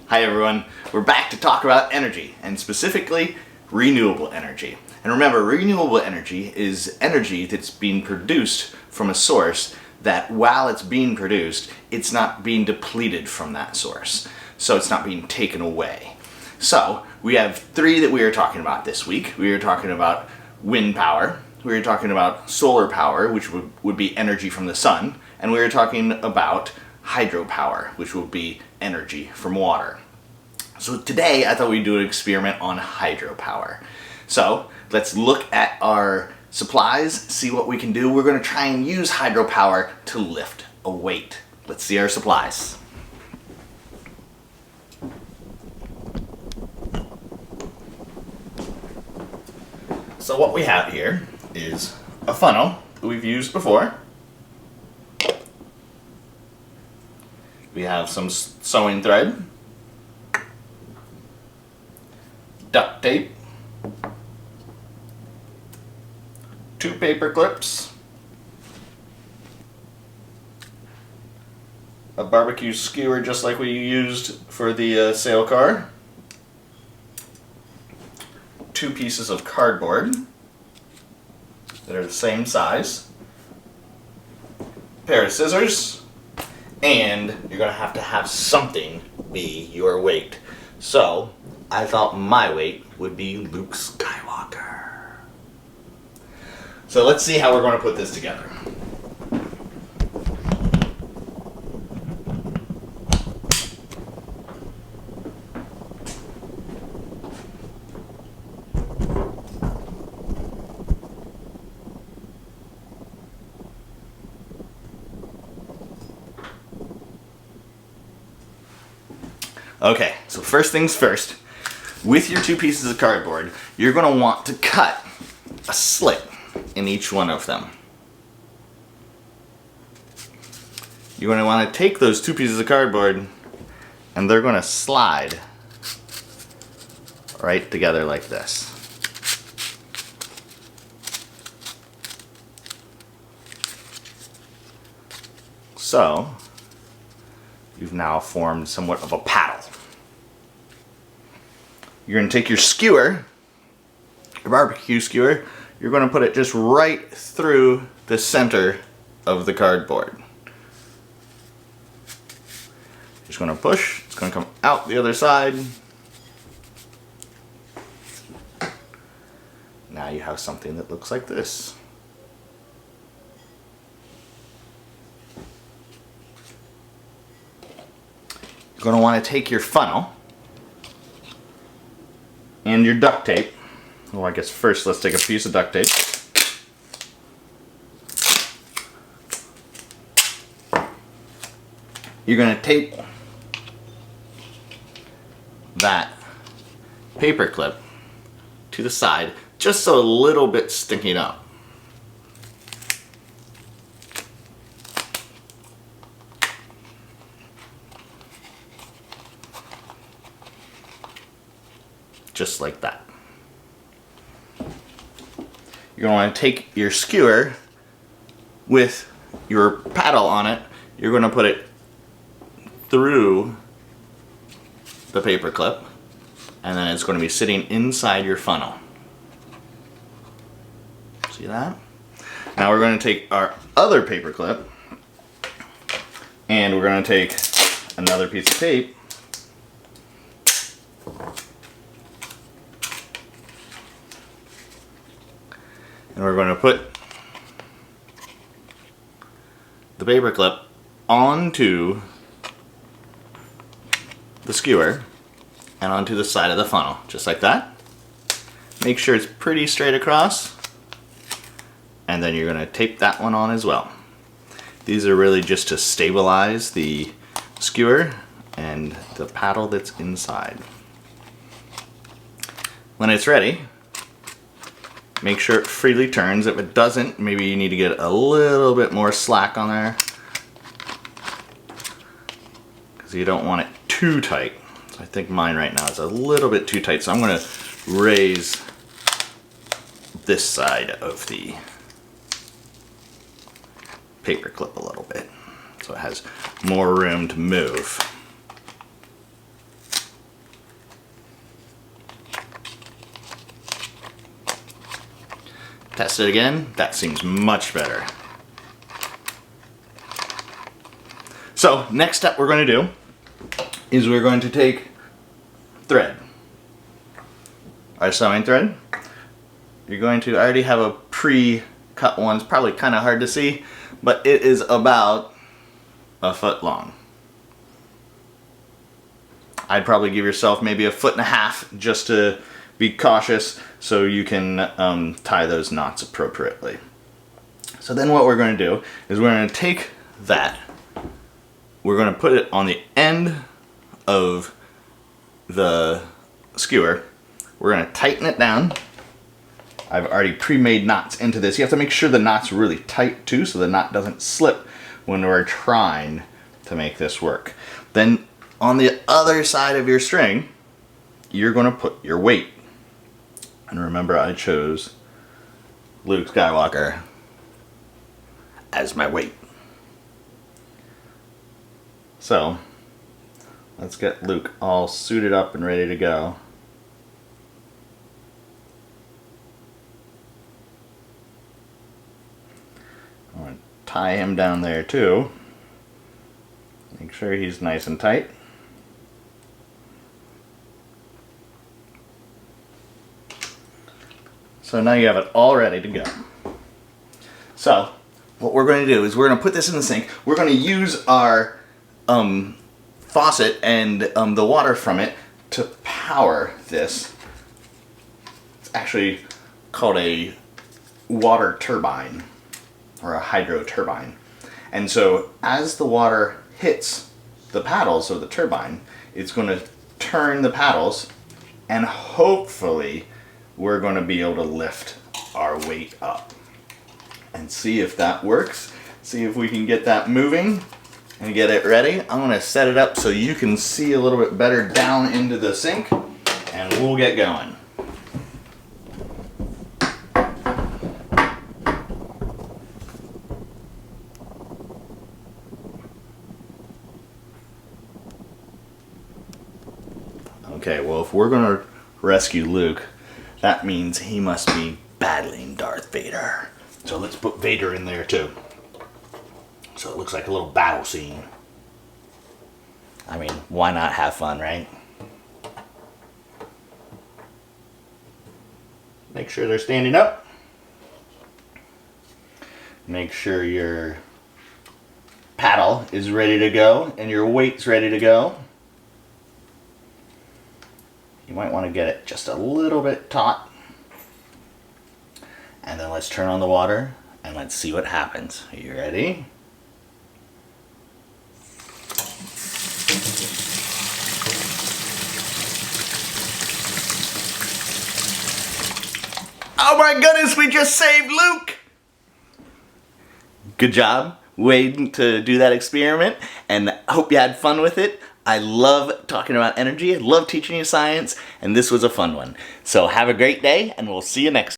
Hi everyone, we're back to talk about energy, and specifically renewable energy. And remember, renewable energy is energy that's being produced from a source that while it's being produced, it's not being depleted from that source. So it's not being taken away. So we have three that we are talking about this week. We are talking about wind power, we are talking about solar power, which would be energy from the sun, and we are talking about hydropower, which will be energy from water. So today I thought we'd do an experiment on hydropower. So let's look at our supplies, see what we can do. We're going to try and use hydropower to lift a weight. Let's see our supplies. So what we have here is a funnel that we've used before. We have some sewing thread, duct tape, 2 paper clips, a barbecue skewer just like we used for the sail car, 2 pieces of cardboard that are the same size, a pair of scissors, and you're going to have something be your weight. So I thought my weight would be Luke Skywalker. So let's see how we're going to put this together. Okay, so first things first, with your 2 pieces of cardboard, you're going to want to cut a slit in each one of them. You're going to want to take those 2 pieces of cardboard and they're going to slide right together like this. So you've now formed somewhat of a paddle. You're going to take your skewer, your barbecue skewer, you're going to put it just right through the center of the cardboard. Just going to push, it's going to come out the other side. Now you have something that looks like this. You're going to want to take your funnel and your duct tape. Well, I guess first let's take a piece of duct tape. You're going to tape that paper clip to the side, just so a little bit sticking up. Just like that. You're going to want to take your skewer with your paddle on it. You're going to put it through the paper clip, and then it's going to be sitting inside your funnel. See that? Now we're going to take our other paper clip and we're going to take another piece of tape and we're going to put the paper clip onto the skewer and onto the side of the funnel, just like that. Make sure it's pretty straight across, and then you're going to tape that one on as well. These are really just to stabilize the skewer and the paddle that's inside. When it's ready, make sure it freely turns. If it doesn't, maybe you need to get a little bit more slack on there, because you don't want it too tight. So I think mine right now is a little bit too tight, so I'm going to raise this side of the paper clip a little bit so it has more room to move. Test it again. That seems much better. So next step we're going to do is we're going to take thread, our sewing thread. You're going to, I already have a pre-cut one. It's probably kind of hard to see, but it is about a foot long. I'd probably give yourself maybe a foot and a half just to be cautious so you can tie those knots appropriately. So then what we're going to do is we're going to take that, we're going to put it on the end of the skewer. We're going to tighten it down. I've already pre-made knots into this. You have to make sure the knot's really tight too so the knot doesn't slip when we're trying to make this work. Then on the other side of your string, you're going to put your weight. And remember, I chose Luke Skywalker as my weight. So, let's get Luke all suited up and ready to go. I'm going to tie him down there too. Make sure he's nice and tight. So now you have it all ready to go. So what we're going to do is we're going to put this in the sink. We're going to use our faucet and the water from it to power this. It's actually called a water turbine or a hydro turbine. And so as the water hits the paddles of the turbine, it's going to turn the paddles, and hopefully we're going to be able to lift our weight up and see if that works. See if we can get that moving and get it ready. I'm going to set it up so you can see a little bit better down into the sink, and we'll get going. Okay, well, if we're going to rescue Luke, that means he must be battling Darth Vader. So let's put Vader in there too. So it looks like a little battle scene. I mean, why not have fun, right? Make sure they're standing up. Make sure your paddle is ready to go and your weight's ready to go. You might want to get it just a little bit taut. And then let's turn on the water and let's see what happens. Are you ready? Oh my goodness, we just saved Luke! Good job, Wade, to do that experiment, and I hope you had fun with it. I love talking about energy, I love teaching you science, and this was a fun one. So have a great day, and we'll see you next time.